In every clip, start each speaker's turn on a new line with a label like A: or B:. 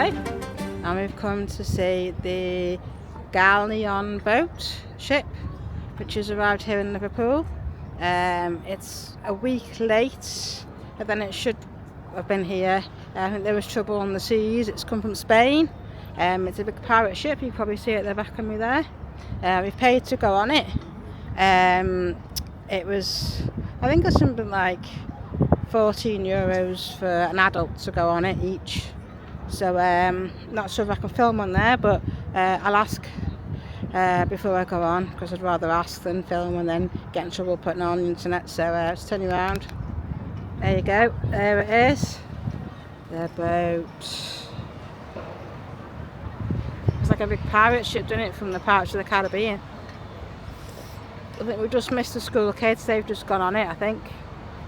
A: today, and we've come to see the Galeon ship, which has arrived here in Liverpool. It's a week late, but then it should have been here. I think there was trouble on the seas. It's come from Spain. It's a big pirate ship. You can probably see it at the back of me there. We've paid to go on it. It was, I think it's something like €14 for an adult to go on it each. So not sure if I can film on there, but I'll ask before I go on, because I'd rather ask than film and then get in trouble putting it on the internet. So let's turn you around. There you go, there it is, the boat. It's like a big pirate ship, doing it, from the Pirates of the Caribbean. I think we just missed the school kids. They've just gone on it, I think.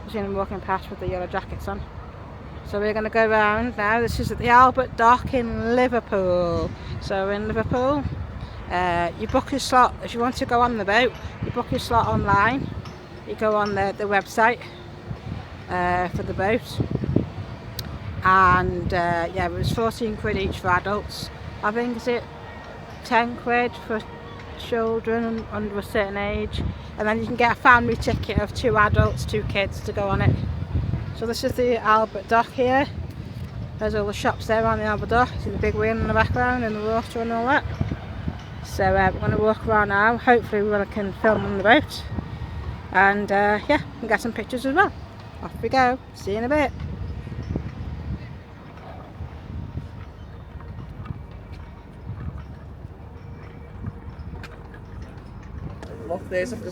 A: I've seen them walking past with the yellow jackets on. So we're going to go around now. This is at the Albert Dock in Liverpool. So we're in Liverpool. You book your slot. If you want to go on the boat, you book your slot online. You go on the website for the boat. And yeah, it was £14 each for adults. I think is it £10 for children under a certain age, and then you can get a family ticket of 2 adults, 2 kids to go on it. So this is the Albert Dock here. There's all the shops there on the Albert Dock. See the big wheel in the background and the water and all that. So we're going to walk around now. Hopefully we can film on the boat, and yeah, and get some pictures as well. Off we go. See you in a bit.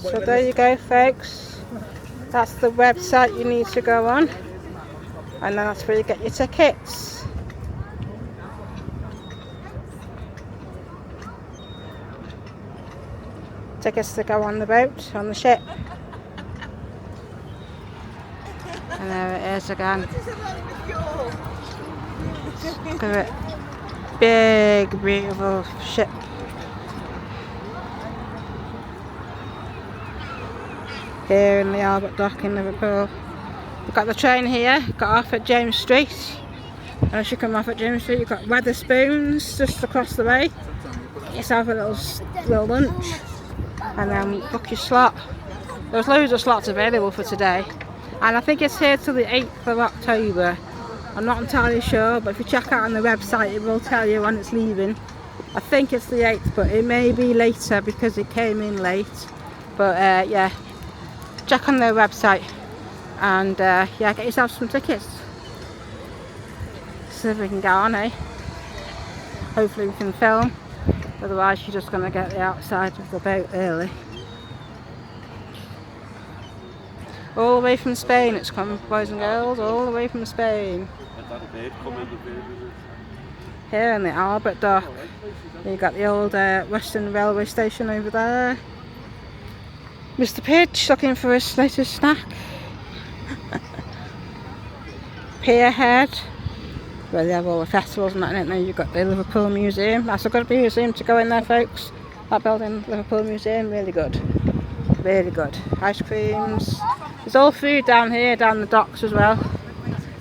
A: So there you go, folks. That's the website you need to go on, and then that's where you get your tickets. Tickets to go on the boat, on the ship. And there it is again. Look at it. Big, beautiful ship. Here in the Albert Dock in Liverpool. We've got the train here, got off at James Street. And as you come off at James Street, you've got Wetherspoons just across the way. Get yourself a little lunch, and then book your slot. There's loads of slots available for today, and I think it's here till the 8th of October. I'm not entirely sure, but if you check out on the website, it will tell you when it's leaving. I think it's the 8th, but it may be later because it came in late. But yeah, check on their website, and yeah, get yourself some tickets. See if we can get on, eh? Hopefully we can film, otherwise you're just going to get the outside of the boat early. All the way from Spain it's come, boys and girls, all the way from Spain. Here in the Albert Dock, you've got the old Western Railway Station over there. Mr. Pidge looking for his latest snack. Pierhead, where they have all the festivals and that in it. Now you've got the Liverpool Museum. That's a good museum to go in there, folks. That building, Liverpool Museum, really good. Really good. Ice creams. There's all food down here, down the docks as well.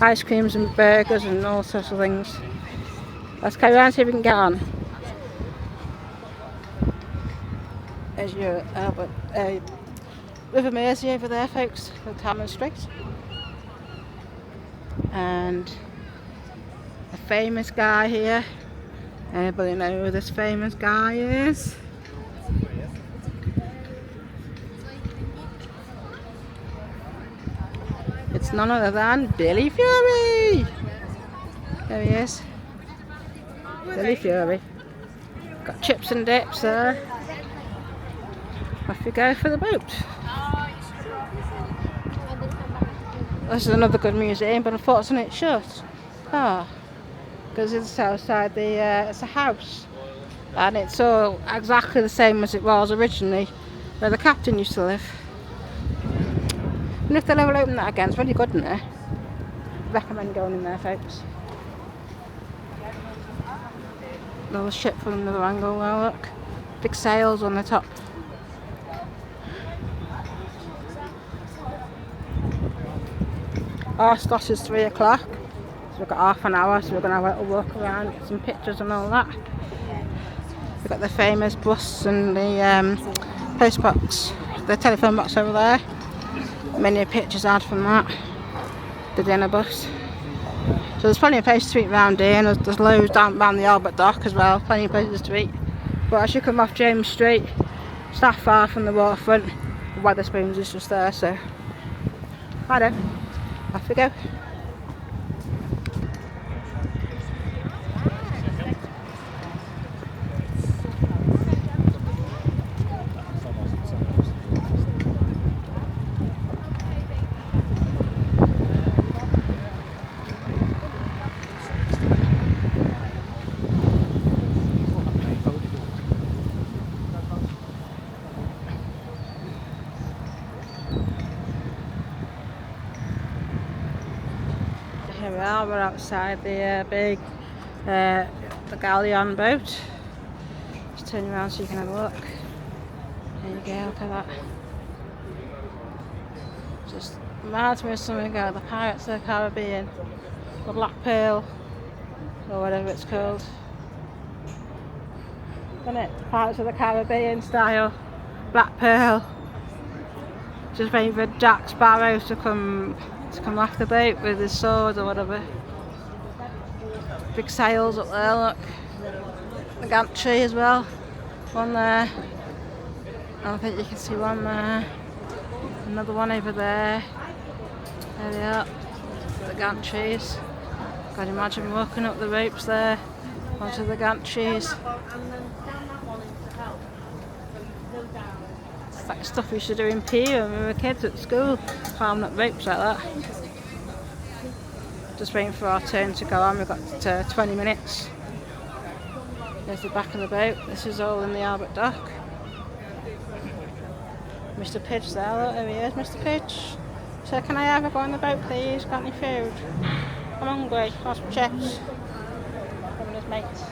A: Ice creams and burgers and all sorts of things. Let's carry on and see if we can get on. There's your Albert River Mersey over there, folks, with Hammond Street. And a famous guy here. Anybody know who this famous guy is? It's none other than Billy Fury. There he is. Billy Fury. Got chips and dips there. Off we go for the boat. This is another good museum, but unfortunately it's shut. Because it's outside the, it's a house. And it's all exactly the same as it was originally, where the captain used to live. And if they'll ever open that again, it's really good in there. Recommend going in there, folks. Another ship from another angle now, look. Big sails on the top. Our slot is 3 o'clock. So we've got half an hour, so we're going to have a little walk around, get some pictures and all that. We've got the famous bus and the post box, the telephone box over there. Many pictures out from that. The dinner bus. So there's plenty of places to eat around here, and there's loads down the Albert Dock as well, plenty of places to eat. But as you come off James Street, it's not far from the waterfront. The Wetherspoons is just there, so righto, off we go. Here we are, we're outside the big the Galleon boat. Just turn around so you can have a look. There you go, look at that. Just reminds me of something the Pirates of the Caribbean, the Black Pearl, or whatever it's called. Isn't it? Pirates of the Caribbean style, Black Pearl. Just waiting for Jack Sparrow to come off the boat with his sword or whatever. Big sails up there, look. The gantry as well. One there. I think you can see one there. Another one over there. There they are. The gantries. God, imagine walking up the ropes there onto the gantries. It's like stuff we used to do in PE when we were kids at school, climbing up ropes like that. Just waiting for our turn to go on, we've got 20 minutes. There's the back of the boat, this is all in the Albert Dock. Mr Pidge there, look, there he is, Mr Pidge. So can I have a go on the boat please, got any food? I'm hungry, got some chips. Him and his mates.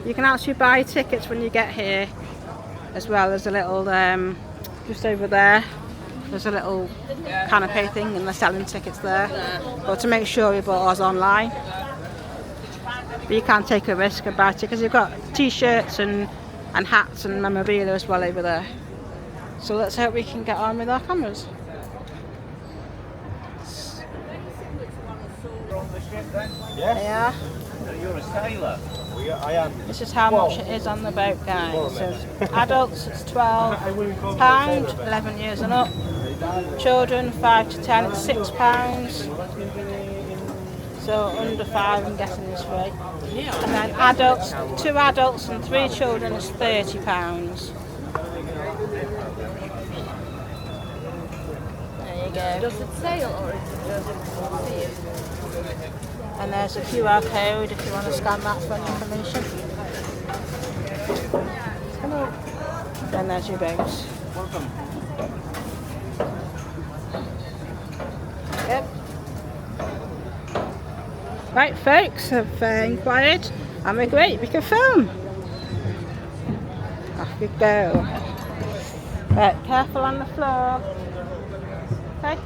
A: You can actually buy tickets when you get here as well. There's a little, just over there, there's a little canopy thing and they're selling tickets there. But to make sure we bought ours online. But you can't take a risk and buy tickets. You've got t-shirts and hats and memorabilia as well over there. So let's hope we can get on with our cameras.
B: Yeah.
A: There you are.
B: You're a sailor. I am.
A: This is how much it is on the boat, guys. So adults it's £12, 11 years and up. Children 5 to 10, it's £6. So under 5, I'm guessing is free. And then adults, 2 adults and 3 children is £30. There you go.
C: Does it sail or is it just sea?
A: And there's a QR code if you want to scan that for any information. And there's your boats. Yep. Right folks, have inquired and we're great, we can film. Off we go. Right, careful on the floor. Okay.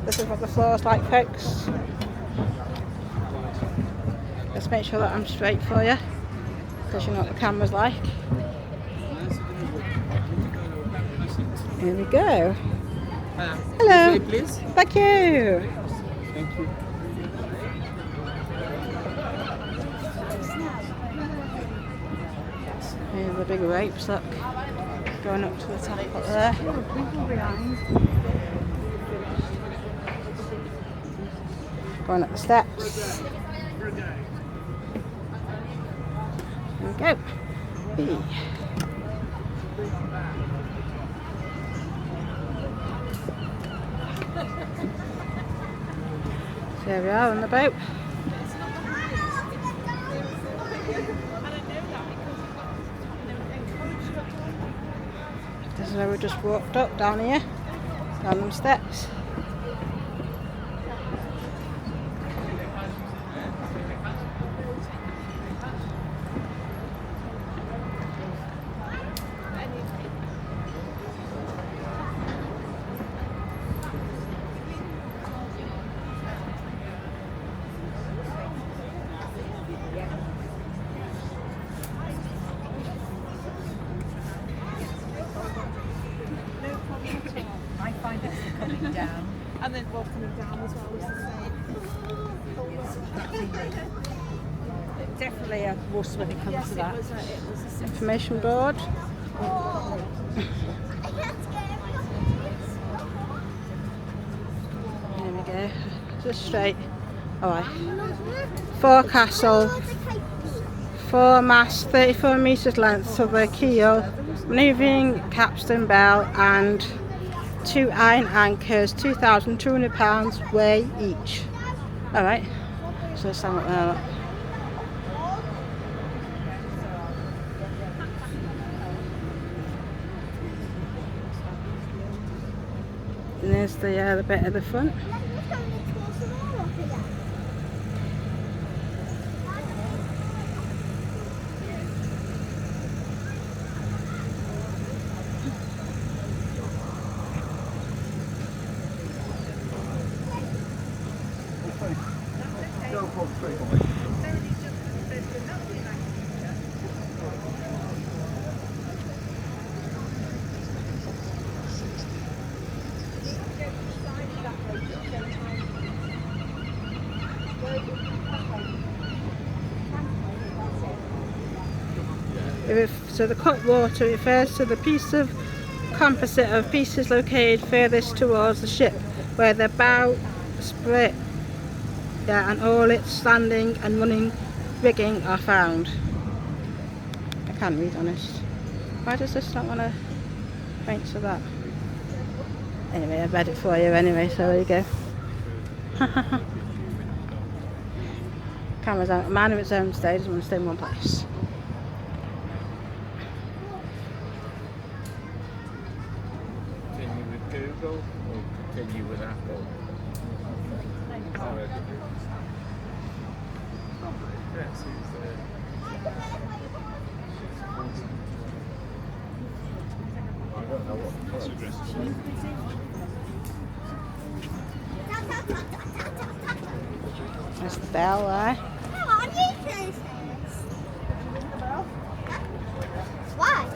A: This is what the floor's like folks. Let's make sure that I'm straight for you, because you know what the camera's like. Here we go. Hello.
D: This way, please.
A: Thank you.
D: Thank you.
A: Here's the big ropes, look. Going up to the top up there. Going up the steps. There we go. Hey. So there we are on the boat. This is where we just walked up down here, down them steps. Definitely a wuss when it comes to that. Information board. There we go. Just straight. Alright. Forecastle. 4 masts, 34 metres length to the keel, maneuvering capstan bell and 2 iron anchors, £2,200 weigh each. Alright, so stand up there. Look. And there's the bit at the front. So the cut water refers to the piece of composite of pieces located furthest towards the ship, where the bow split and all its standing and running rigging are found. I can't read, honest. Why does this not want to point to that? Anyway, I read it for you anyway, so there you go. Camera's out. A man of its own today doesn't want to stay in one place.
B: Continue with Google or continue with Apple? I don't know what address
A: That's the bell there.
C: Why?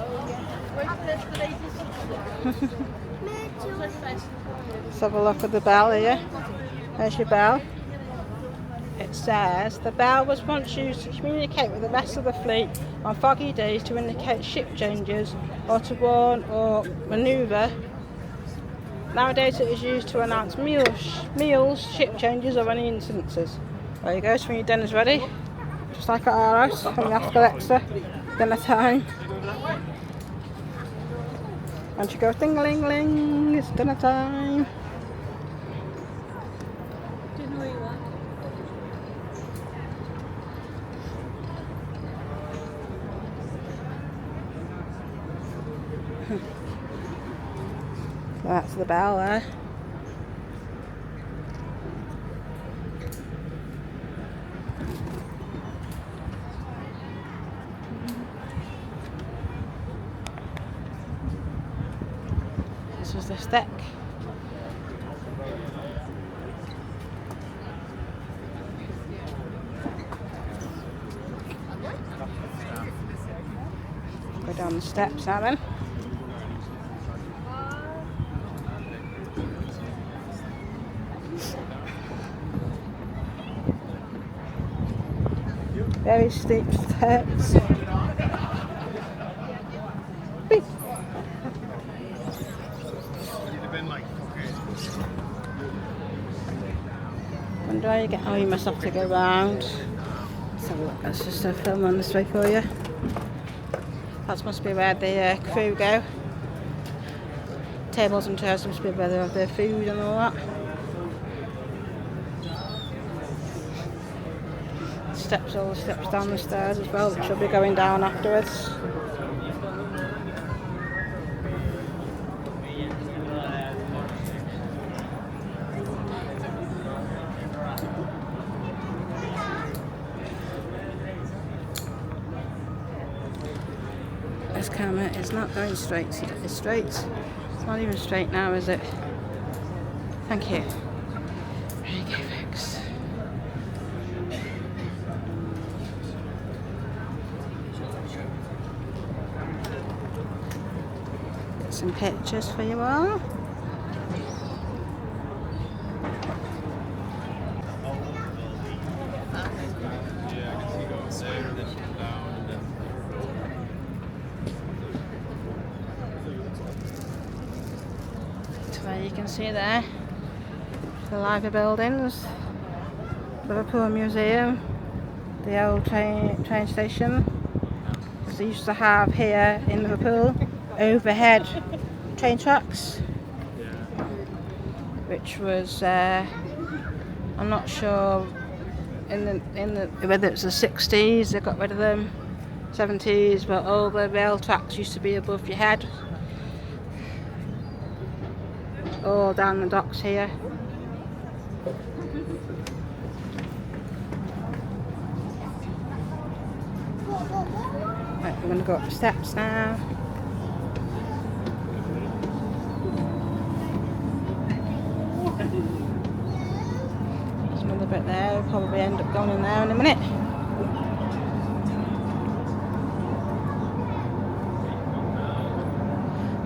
A: Let's have a look at the bell here. There's your bell. It says the bell was once used to communicate with the rest of the fleet on foggy days to indicate ship changes or to warn or manoeuvre. Nowadays it is used to announce meals, ship changes or any incidences. There you go, so when your dinner's ready, just like at our house, and we ask Alexa, dinner time. And she goes ding-a-ling-ling, it's dinner time. So that's the bell there. This was the stick. Go down the steps now then. Very steep steps. Beep. Wonder how you get. Oh, you must have to go round. Let's have a look. Let's just film on this way for you. That must be where the crew go. Tables and chairs must be where they have their food and all that. All the steps down the stairs as well, which will be going down afterwards. This camera is not going straight. It's straight. It's not even straight now, is it? Thank you. There you go, folks. Some pictures for you all. can see there, the library buildings, Liverpool Museum, the old train station. As they used to have here in Liverpool, overhead train tracks, which was I'm not sure whether it's the 60s they got rid of them, 70s, but all the rail tracks used to be above your head, all down the docks here. Right, we're going to go up the steps now. There's another bit there, we'll probably end up going in there in a minute.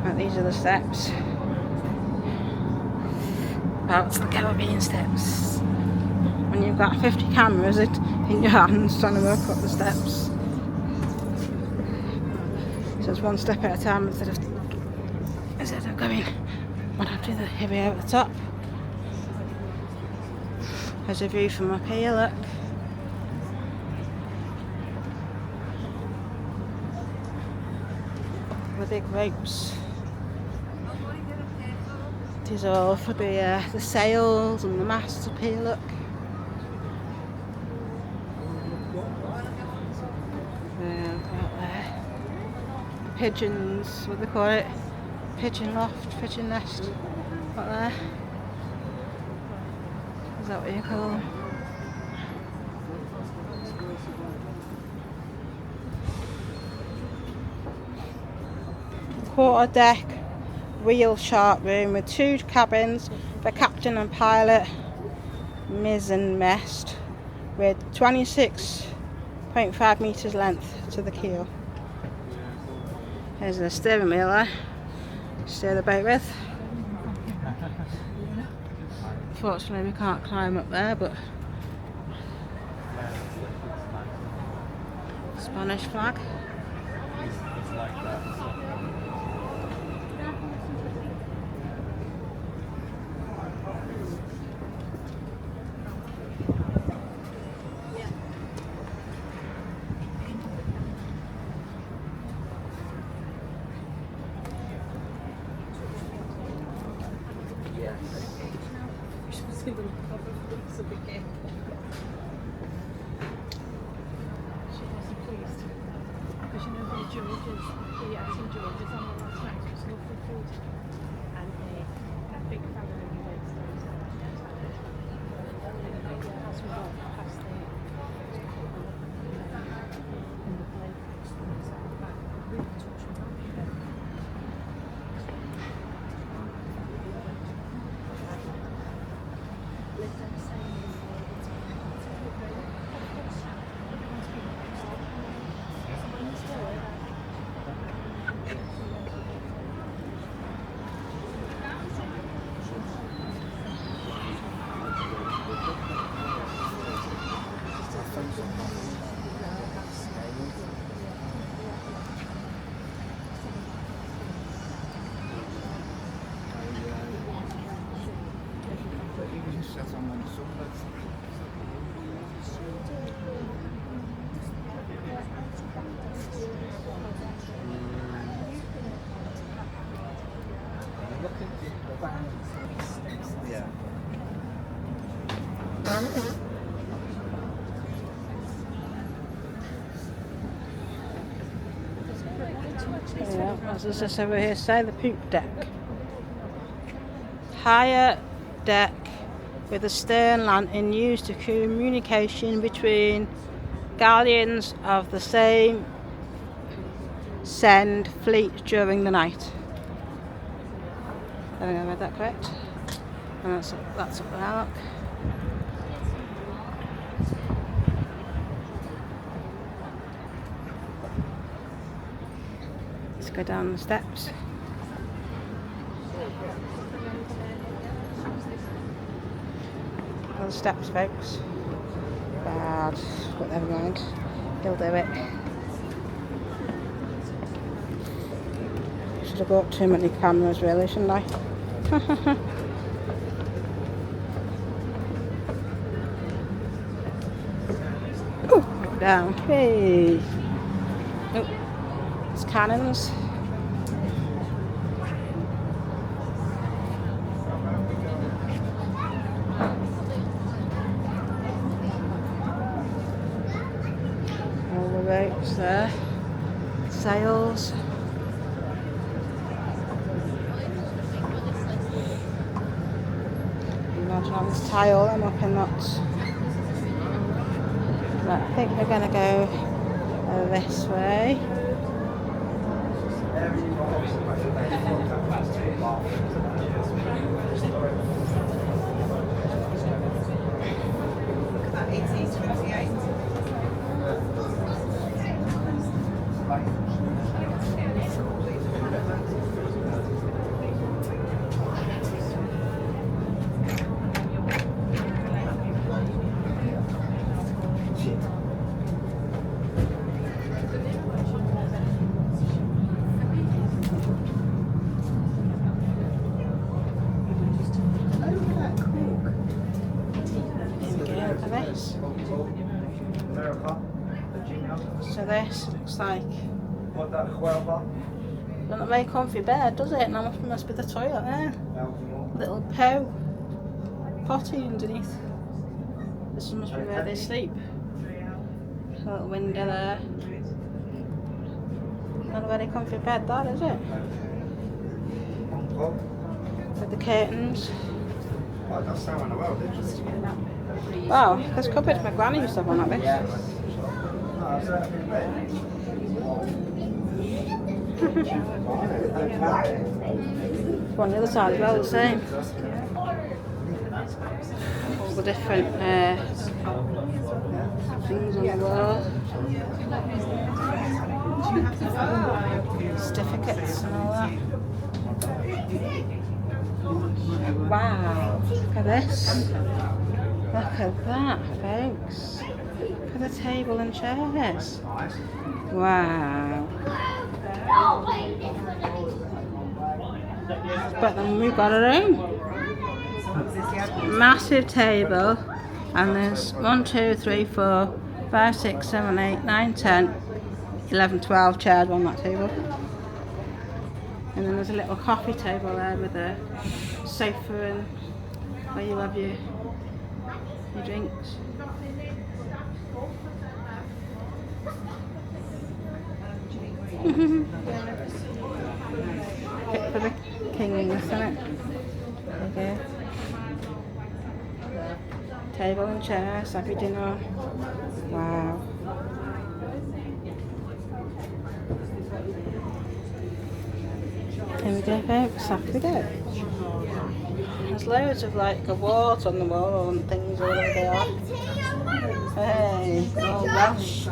A: Right, these are the steps. About the Caribbean steps. When you've got 50 cameras in your hands trying to work up the steps. So it's one step at a time instead of going one after the heavy over the top. There's a view from up here, look. The big ropes. These are all for the sails and the masts up here, look. Out there. Pigeons, what do they call it? Pigeon loft, pigeon nest. What there? Is that what you call them? Quarter deck wheel chart room with 2 cabins for captain and pilot, mizzen mast, with 26.5 metres length to the keel. Here's the steering wheel there, steer the boat with. Unfortunately we can't climb up there, but Spanish flag. Yeah, as does this over here say, the poop deck. Higher deck with a stern lantern used to communication between galleons of the same send fleet during the night. I think I read that correct. And that's up there, look. Let's go down the steps. The steps, folks. Bad, but never mind. He'll do it. Should have bought too many cameras, really, shouldn't I? down. Hey. Oh, it's cannons. All the ropes there. Sails. Imagine on this tile and up in that. But I think we're going to go this way. So this looks like not a very comfy bed, does it? Now must be the toilet there. Little potty underneath. This must be where they sleep. A little window there. Not a very comfy bed, that is it? With the curtains. Wow, this cupboard, my granny used to have one like this. On the other side as well, the same. All the different things on the wall. Certificates and all that. Wow, look at this. Look at that, folks. Look at the table and chairs. Wow. It's better than we've got at home. Massive table, and there's 1, 2, 3, 4, 5, 6, 7, 8, 9, 10, 11, 12 chairs on that table. And then there's a little coffee table there with a sofa and where you have your drinks. Fit for the king, isn't it? There you go. Table and chairs, happy dinner. Wow. Here we go, folks, off we go. There's loads of like awards on the wall and things all over there. Hey, all Welsh.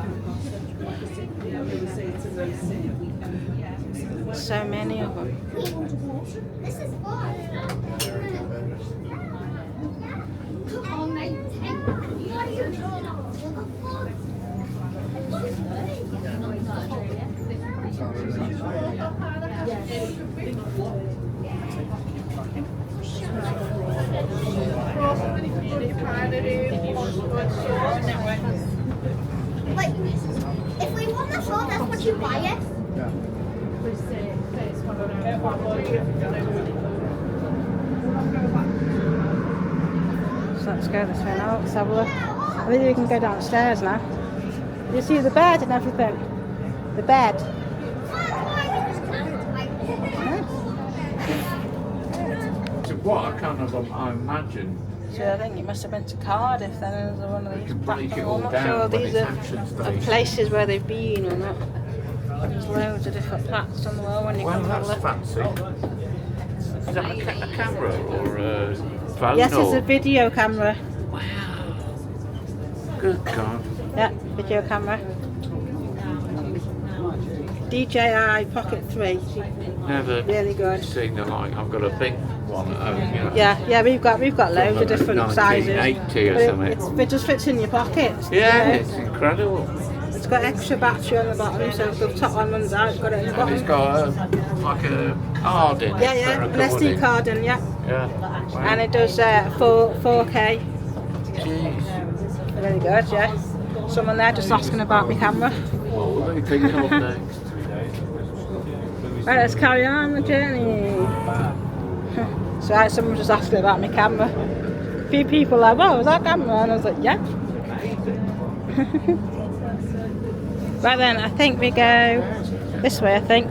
A: So many of them.
D: Like, if we want the sword, that's what you buy it.
B: Yeah.
A: So let's go this way now, let's have a look. I think we can go downstairs now. You see the bed and everything. The bed.
B: So what I kind of imagine.
A: So I think it must have been to Cardiff then, as one of these
B: break it all
A: I'm not
B: down
A: sure
B: when
A: these
B: it's
A: are
B: action station.
A: places where they've been or not. There's loads of different plaques on the wall when you
B: Well,
A: come have a
B: that's
A: look.
B: fancy. Is that a camera or a phone?
A: Yes, it's
B: or?
A: a video camera.
B: Wow. Good God.
A: Yeah, video camera. DJI Pocket 3.
B: Never
A: Really good.
B: seen the like. I've got a big one at home. You know.
A: Yeah, we've got loads of different sizes.
B: 1980 or
A: But
B: something.
A: it just fits in your pockets.
B: Yeah,
A: you know.
B: it's incredible.
A: It's got extra battery on the bottom, so if the top one runs out, it's got it in the
B: And
A: bottom.
B: it's got like a card in it.
A: Yeah,
B: for
A: an SD
B: recording.
A: card in, yeah.
B: Yeah. Wow.
A: And it does 4K.
B: Jeez.
A: Really good, yeah. someone there just asking about my camera.
B: What are you thinking of next?
A: Right, let's carry on the journey. So right, someone was just asking about my camera. A few people like, "Whoa, is that camera?" And I was like, "Yeah." Right then, I think we go this way. I think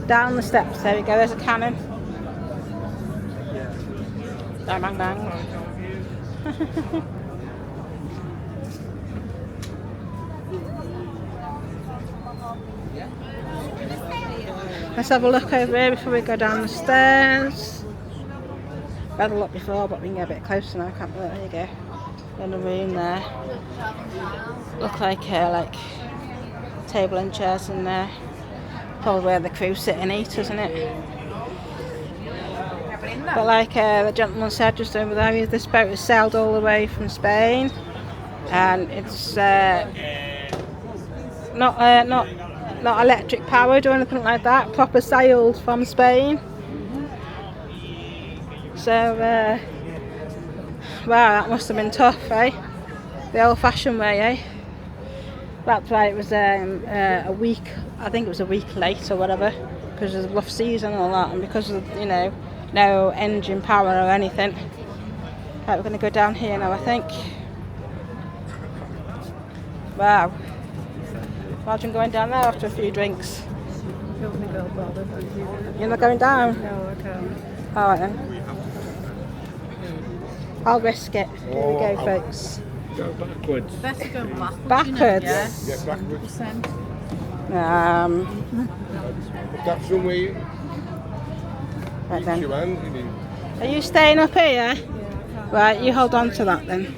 A: down the steps. There we go. There's a cannon. Bang, bang, bang. Let's have a look over here before we go down the stairs. I've had a look before, but we can get a bit closer now, can't we? There you go. In the room there. Look like table and chairs in there. Probably where the crew sit and eat, isn't it? But like the gentleman said just over there, this boat has sailed all the way from Spain, and it's not electric powered or anything like that. Proper sailed from Spain. So wow, that must have been tough, eh? The old-fashioned way, eh? That's why it was a week. I think it was a week late or whatever, because of the rough seas and all that, and because of no engine power or anything. Right, we're going to go down here now, I think. Wow. Imagine going down there after a few drinks. You're not going down?
C: No, I can't.
A: Alright then. I'll risk it. Here we go, folks.
B: Go backwards.
C: Better go backwards.
A: Backwards?
B: Yeah, backwards. That's the way.
A: Right then.
B: Your hand, you mean.
A: Are you staying up here? Right, you hold on to that then.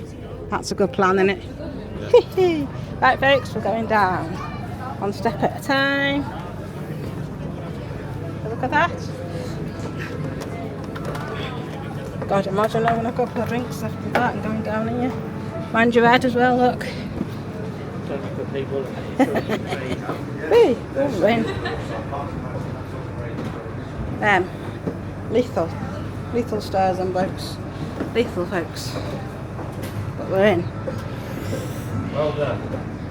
A: That's a good plan, isn't it? Right, folks, we're going down. One step at a time. Look at that. God, imagine having a couple of drinks after that and going down here. Mind your head as well, look. Hey, we're in. Lethal stairs and boats. Lethal, folks. But we're in.
B: Well done.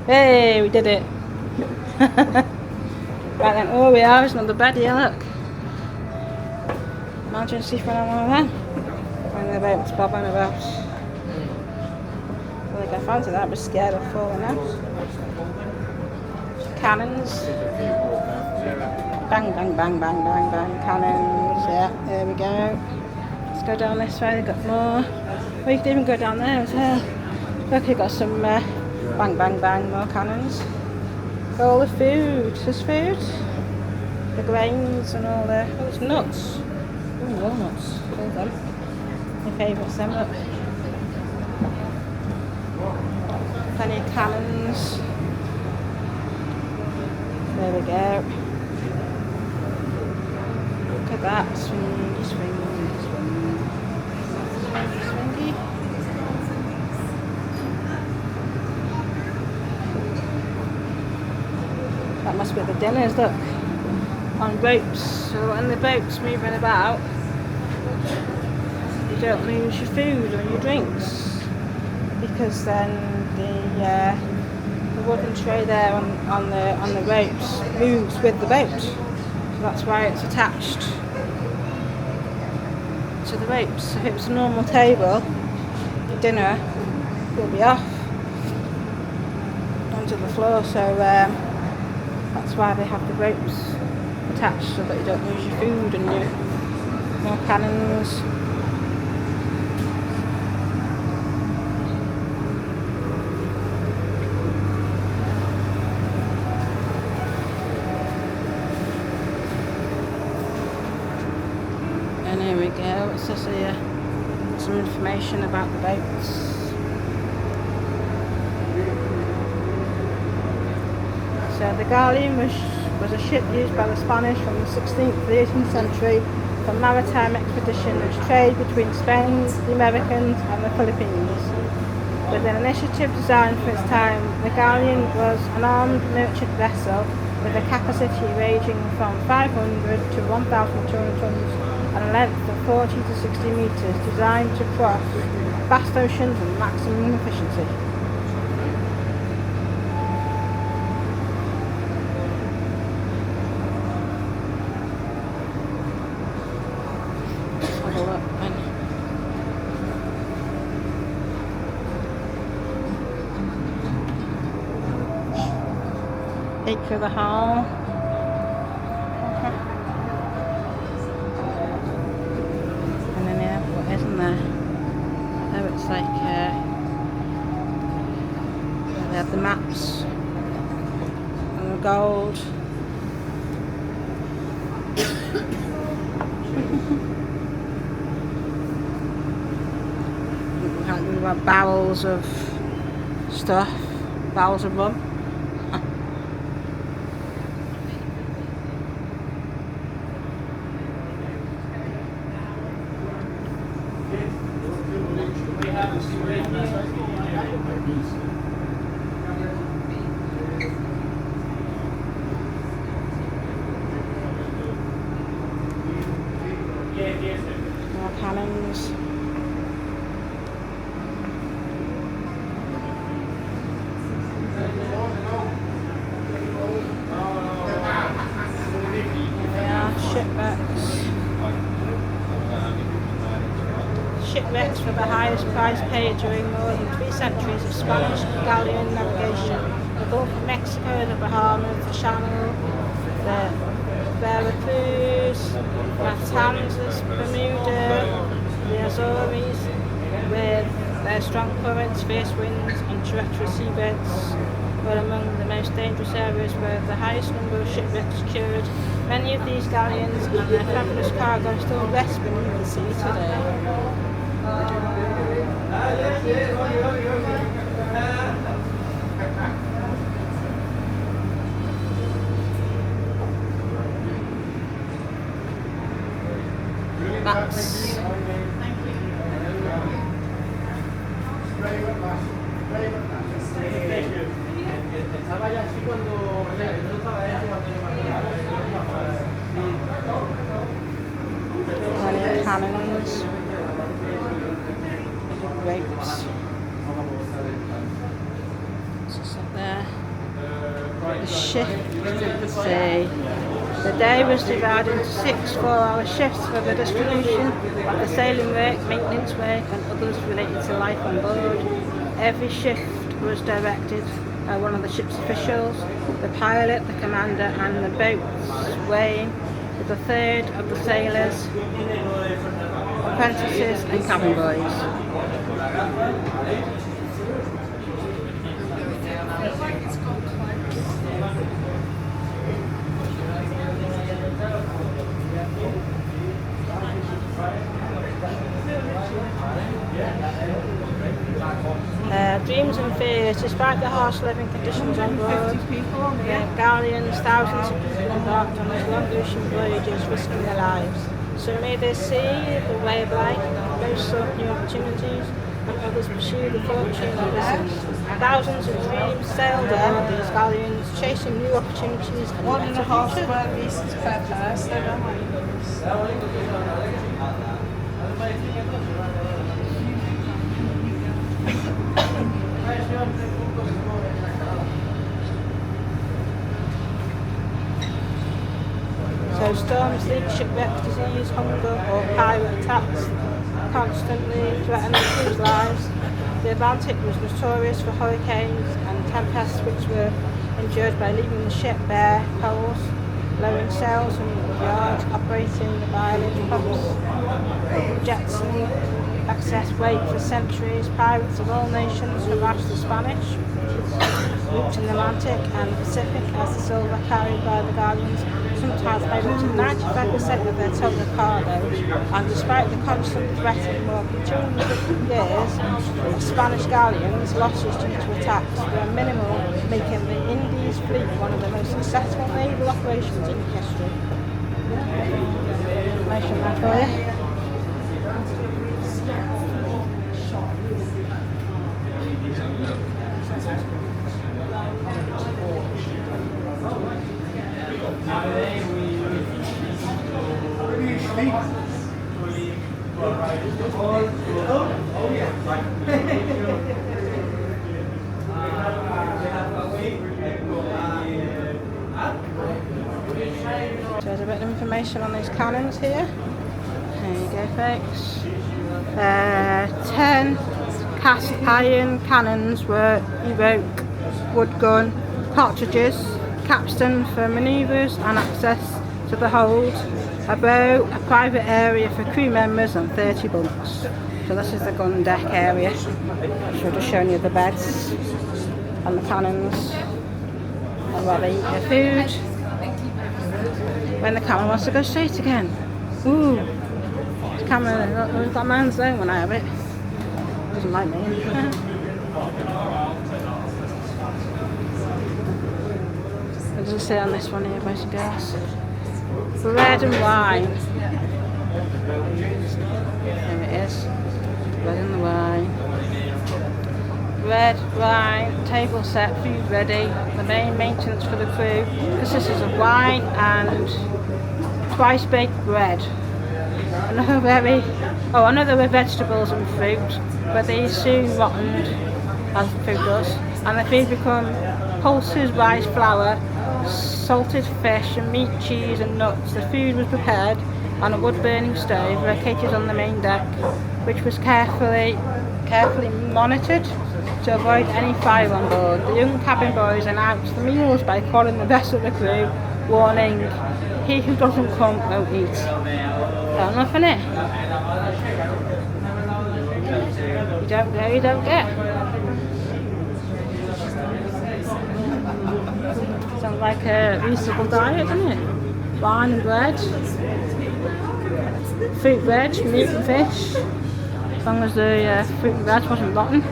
A: Hey, we did it. Right then, oh, we are. There's another bed here, look. Imagine sleeping on one of them. When the boat's bobbing about. I think I fancy that, I was scared of falling out. Cannons. Bang, bang, bang, bang, bang, bang. Cannons, yeah, there we go. Let's go down this way, they've got more. Well, you can even go down there as well. Look, you've got some bang, bang, bang, more cannons. All the food, there's food. The grains and all the, oh, it's nuts. Ooh, walnuts, all them. My favourites, them, look. Plenty of cannons. There we go. Look at that, swingy, swingy, swingy, swingy. That must be the dinners, look. On boats. So when the boat's moving about, you don't lose your food or your drinks, because then the wooden tray there on the ropes moves with the boat. So that's why it's attached to the ropes. So if it was a normal table, dinner will be off onto the floor. So that's why they have the ropes attached, so that you don't lose your food and your more cannons. And here we go, it says here some information about the boats. So the Galleon was a ship used by the Spanish from the 16th to the 18th century for maritime expedition and trade between Spain, the Americans and the Philippines. With an initiative designed for its time, the Galleon was an armed merchant vessel with a capacity ranging from 500 to 1,200 tons and a length of 40 to 60 metres, designed to cross vast oceans with maximum efficiency. peek through the hole. And then yeah, what isn't there? Oh, it's like they have the maps and the gold. We've got barrels of stuff, barrels of rum. More cannons. Shipwrecks were the highest price paid during more than 3 centuries of Spanish galleon navigation. The Gulf of Mexico, the Bahamas, the Channel, the Veracruz, Matanzas, Bermuda, the Azores, with their strong currents, fierce winds and treacherous seabeds, were among the most dangerous areas where the highest number of shipwrecks occurred. Many of these galleons and their fabulous cargo still rest beneath the sea today. That's cannons, ropes. What's up there? The shift. See. The day was divided into 6 4-hour shifts for the distribution of the sailing work, maintenance work and others related to life on board. Every shift was directed by one of the ship's officials, the pilot, the commander and the boat's weighing, with a third of the sailors, apprentices and cabin boys. Dreams and fears. Despite the harsh living conditions on board, Galleons, thousands of people embarked on these long ocean voyages, risking their lives. Some made their sea the way of life, most sought new opportunities, and others pursued the fortune of business. Thousands of dreams sailed on these galleons, chasing new opportunities and
C: 1.5 square meters per person.
A: So storms, leaks, shipwrecks, disease, hunger or pirate attacks constantly threatening crew's lives. The Atlantic was notorious for hurricanes and tempests which were endured by leaving the ship bare, poles, lowering sails from the yards, operating the violin pumps, jets and excess weight for centuries. Pirates of all nations harassed the Spanish routes in the Atlantic and the Pacific as the silver carried by the galleons sometimes made up to 95% of their total cargo, and despite the constant threat of more than 250 years of Spanish galleons, losses due to attacks were minimal, making the Indies fleet one of the most successful naval operations in history. Information there for you. So there's a bit of information on these cannons here. There you go, folks. 10 cast iron cannons were Iroko wood gun cartridges capstan for manoeuvres and access to the hold, a boat, a private area for crew members and 30 bunks. So this is the gun deck area. Should have shown you the beds and the cannons and where they eat their food. When the camera wants to go straight again. Ooh, the camera, we've got man's zone when I have it. Doesn't like me. What does it say on this one here, boys and girls? Bread and wine. There it is. Bread and wine. Bread, wine, table set, food ready. The main maintenance for the crew consists of wine and twice baked bread. Another with vegetables and fruit, but these soon rottened, as food does, and the food become pulses, rice, flour, salted fish and meat, cheese and nuts. The food was prepared on a wood-burning stove located on the main deck, which was carefully monitored to avoid any fire on board. The young cabin boys announced the meals by calling the rest of the crew, warning, "He who doesn't come won't eat." Fair enough, innit? You don't go, you don't get. Sounds like a reasonable diet, doesn't it? Wine and bread, fruit, veg, meat and fish, as long as the fruit and veg wasn't rotten.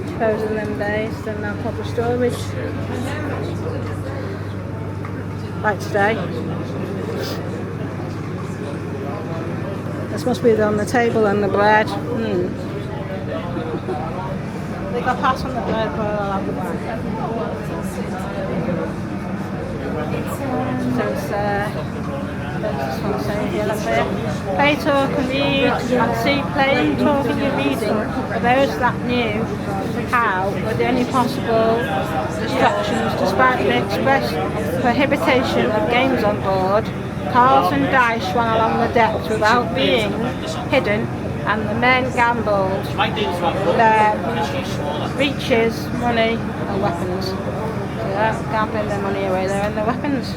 A: Suppose in them days, didn't have proper storage. Like today. This must be on the table and the bread. They got pass on the bread, but I'll have the wine. So it's this one saying here, look there. Play, talk and read, and see playing, talking and reading for those that knew how were the only possible distractions despite the express prohibition of games on board. Cards and dice ran along the decks without being hidden, and the men gambled their breeches, money and weapons. So they're gambling their money away there and their weapons.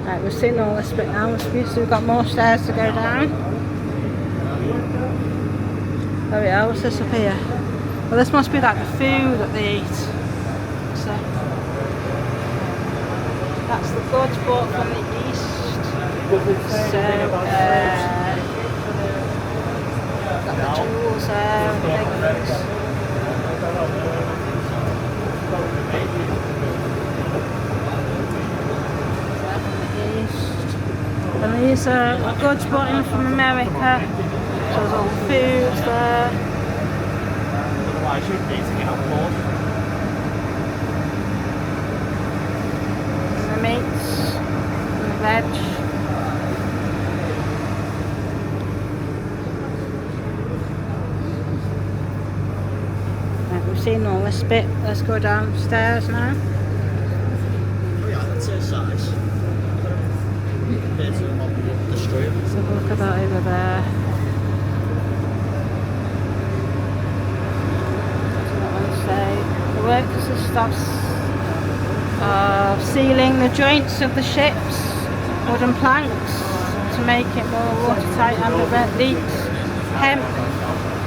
A: Right, we've seen all this bit now. We've got more stairs to go down. There we are, what's this up here? Well, this must be like the food that they eat. So that's the goods brought from the east. So got the jewels there, things. And these are goods brought in from America. So there's all the food there. The meats and the veg. Right, we've seen all this bit. Let's go downstairs now.
E: Oh yeah, that's their size. Compared to the one we didn't destroy it.
A: Let's have a look at that over there. The work consists of sealing the joints of the ship's wooden planks to make it more watertight and prevent leaks. Hemp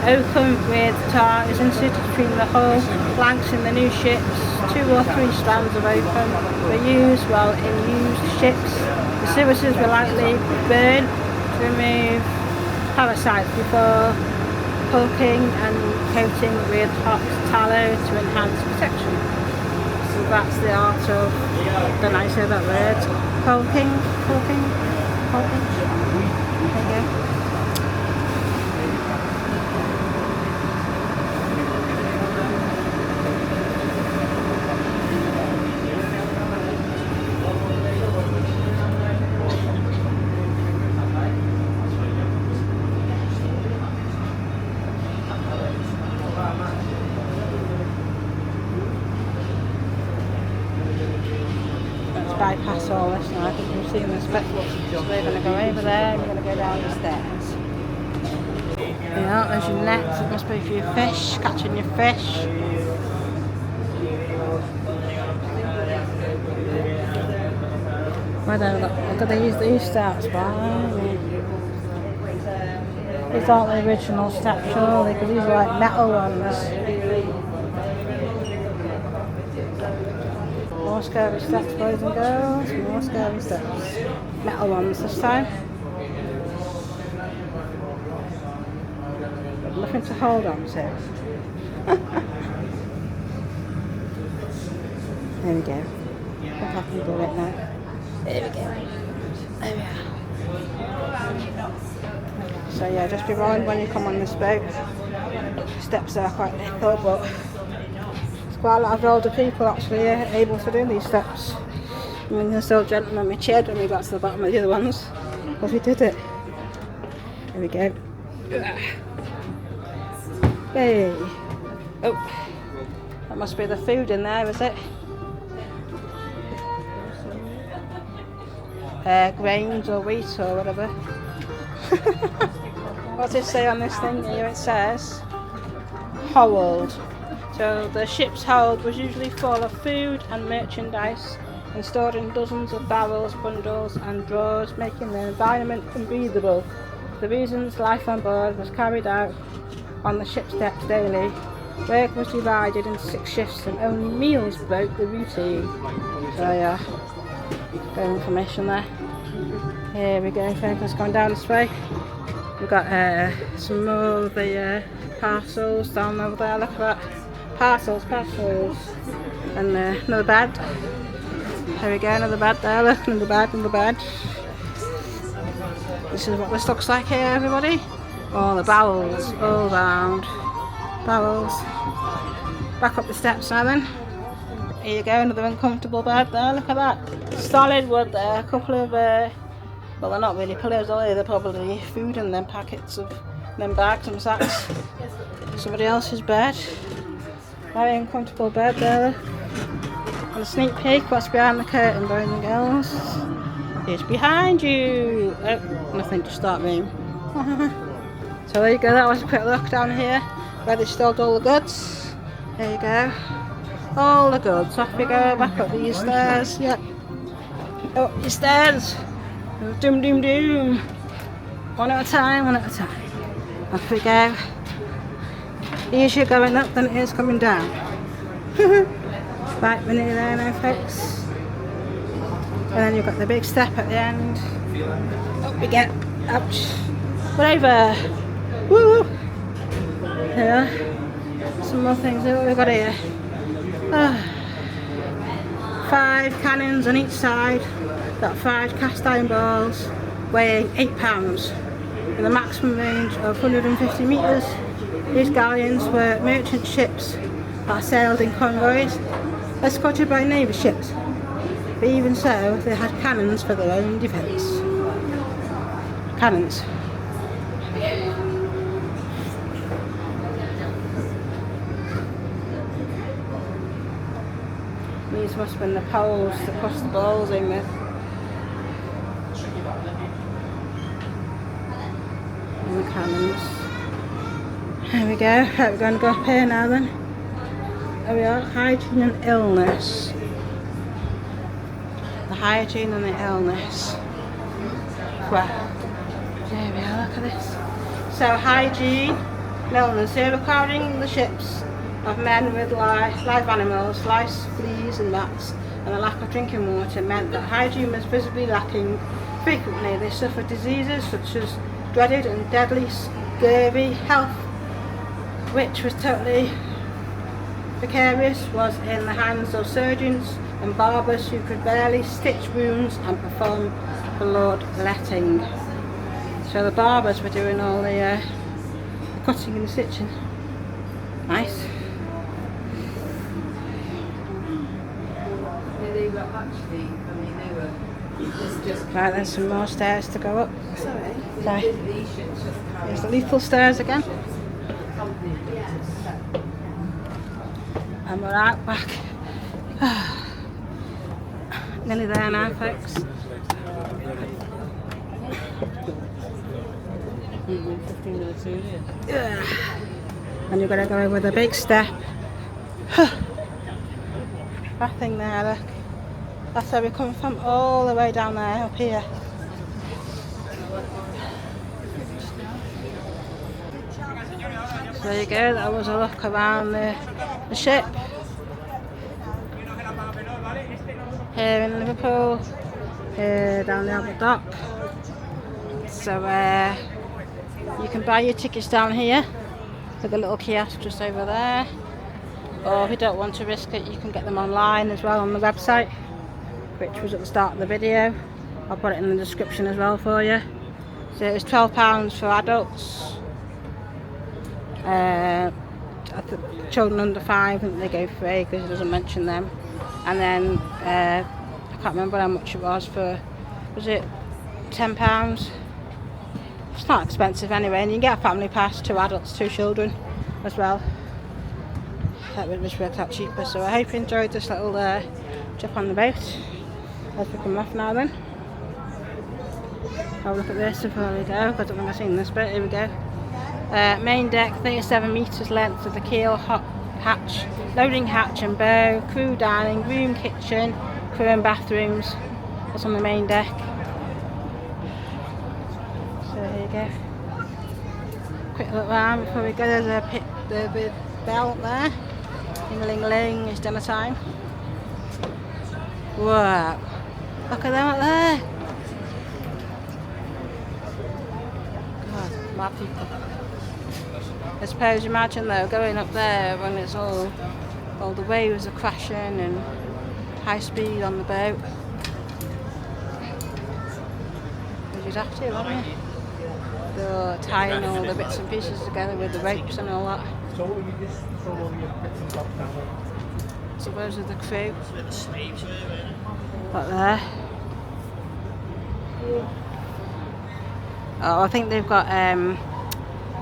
A: oakum with tar is inserted between the hull planks in the new ships. 2 or 3 strands of oakum were used while in used ships. The services were lightly burned to remove parasites before poking and coating with hot tallow to enhance protection. So that's the art of, don't know how you say that word, poking. There you go. bypass all this now. I think you've seen this bit. So we're going to go over there and we're going to go down the stairs. Yeah, there's your nets. It must be for your fish, catching your fish. I don't know, look at these steps, right? These aren't the original steps, surely, because these are like metal ones. More scary steps, boys and girls. More scary steps. Metal ones this time. But nothing to hold on to. There we go. I think I can do it now. There we go. There we are. So yeah, just be warned when you come on this boat. Steps are quite little, but there's quite a lot of older people actually able to do these steps. I mean, there's still a gentleman we cheered when we got to the bottom of the other ones, because we did it. There we go. Hey. Oh, that must be the food in there, is it? Grains or wheat or whatever. What does it say on this thing here? It says hold. So the ship's hold was usually full of food and merchandise and stored in dozens of barrels, bundles and drawers, making the environment unbreathable. The reasons life on board was carried out on the ship's decks daily. Work was divided into 6 shifts and only meals broke the routine. So yeah, good information there. Here we go, folks, going down this way. We've got some more of the parcels down over there, look at that. Parcels. And another bed. There we go, another bed there, look, another bed. This is what this looks like here, everybody. All the barrels, all round. Barrels. Back up the steps now then. Here you go, another uncomfortable bed there, look at that. Solid wood there, a couple of, well they're not really pillows, are they? They're probably food in them packets of them bags and sacks. Somebody else's bed. Very uncomfortable bed there. And a sneak peek, what's behind the curtain, boys and girls? It's behind you! Oh, nothing to start me. So there you go, that was a quick look down here where they stored all the goods. There you go. All the goods. Off we go, back up these stairs. Yep. Up these stairs. Doom. One at a time. Off we go. Easier going up than it is coming down. Right, we're nearly there now, folks. And then you've got the big step at the end. Up we get. Ouch. We're over. Woo! Yeah. Some more things. What we've got here. 5 cannons on each side. Got 5 cast iron balls weighing 8 pounds with a maximum range of 150 metres. These galleons were merchant ships that sailed in convoys, escorted by navy ships. But even so, they had cannons for their own defence. Cannons. These must have been the poles to push the balls in with. And the cannons. There we go. Right, we're going to go up here now then. There we are. Hygiene and illness. The hygiene and the illness. Well, there we are. Look at this. So hygiene and illness. Here we're crowding the ships of men with live animals, lice, fleas and rats, and a lack of drinking water meant that hygiene was visibly lacking. Frequently they suffered diseases such as dreaded and deadly scurvy. Health, which was totally precarious, was in the hands of surgeons and barbers who could barely stitch wounds and perform blood-letting. So the barbers were doing all the cutting and stitching. Nice. Right, there's some more stairs to go up. Sorry. There's the lethal stairs again. And we're out back Nearly there now, folks. Yeah. And you're going to go over the big step. That thing there, look. That's where we're coming from, all the way down there, up here. So there you go, that was a look around the ship. Here in Liverpool, here down the Albert Dock. So you can buy your tickets down here with the little kiosk just over there. Or if you don't want to risk it, you can get them online as well on the website, which was at the start of the video. I'll put it in the description as well for you. So it's £12 for adults. Children under 5, I think they go free because it doesn't mention them. And then I can't remember how much it was for, was it £10? It's not expensive anyway, and you can get a family pass, 2 adults, 2 children as well. That would just work out cheaper. So I hope you enjoyed this little trip on the boat. As we come off now then. Have a look at this before we go. I don't think I've seen this bit. Here we go. Main deck, 37 metres length of the keel, hatch, loading hatch and bow, crew dining, room, kitchen, crew and bathrooms. That's on the main deck. So here you go. Quick look round before we go. There's the bell up there. Ling-a-ling-a-ling, it's dinner time. Wow. Look at them up there. God, mad people. I suppose, imagine though, going up there when it's all the waves are crashing and high speed on the boat. You'd have to, wouldn't you? They're tying all the bits and pieces together with the ropes and all that. So those are the crew. Up there. Oh, I think they've got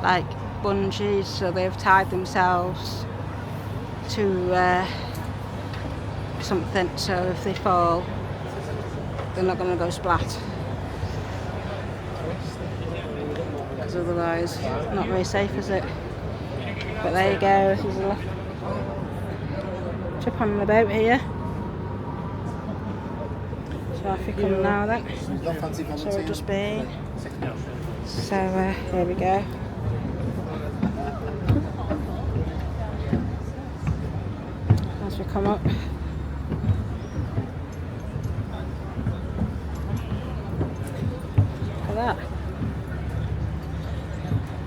A: like bungees, so they've tied themselves to something, so if they fall they're not going to go splat, because otherwise not very safe, is it? But there you go, this is a trip on the boat here. So off we come now then. So we've just been. So here we go. As we come up. Look at that.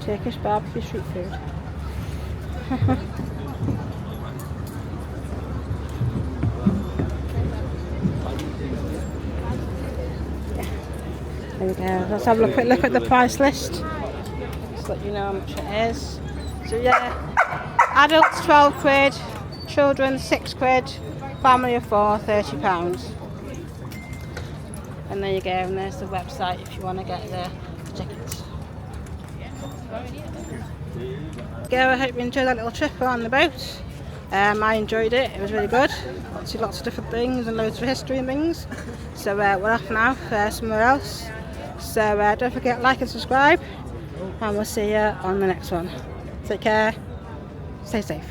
A: Turkish barbecue street food. There we go. Let's have a quick look at the price list. Just let you know how much it is. So yeah, adults £12, children £6, family of 4 £30. And there you go, and there's the website if you want to get the tickets. Go, I hope you enjoyed that little trip on the boat. I enjoyed it, it was really good. See lots of different things and loads of history and things. So we're off now for somewhere else. So don't forget, like and subscribe, and we'll see you on the next one. Take care, stay safe.